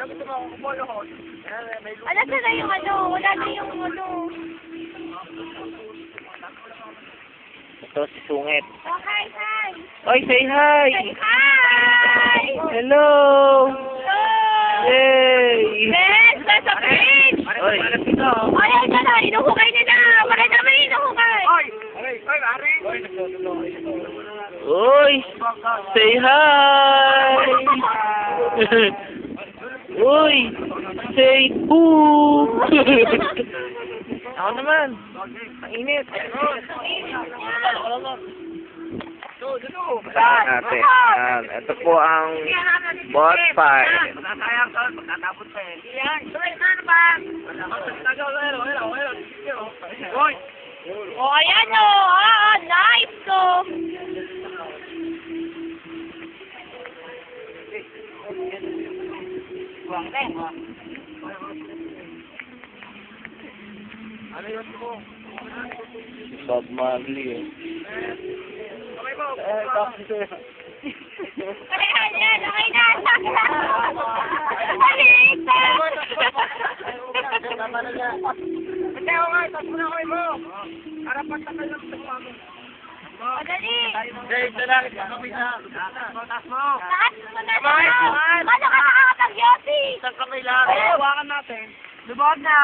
gusto mo akong kumulohon. Ano na yung ano? Wala na yung ano. Ito si Sungit. Oh, hi, hi. Oy, say hi! Say hi! Hello! Yay! Yes, nasa fridge! Oy! Ay, ay, na na. Inuhukay nila. Bakit naman inuhukay? Oy! Oy, Ari! Oy! Say hi! Uy! Say boo! Ako naman. Ang init. Ate, ito po ang bot fire. Masasayang ka, magtatapos pa eh. Yan. Ano ba? Oy! Oh, ayan o. Ah, nice ko. Ano yun mo? Bob Marley eh. Okay mo? Ayan, yan. Okay na. Alit na. Hindi ako nga, tapos mo na kayo mo. Harapan na kayo sa mga mo. Madali. Ito lang, kapit na. Taas mo. Taas mo na Kamay, lang. kamay. Paano ka nakakapag-yossi? Isang kamay lang. Hawakan natin. Lubog na.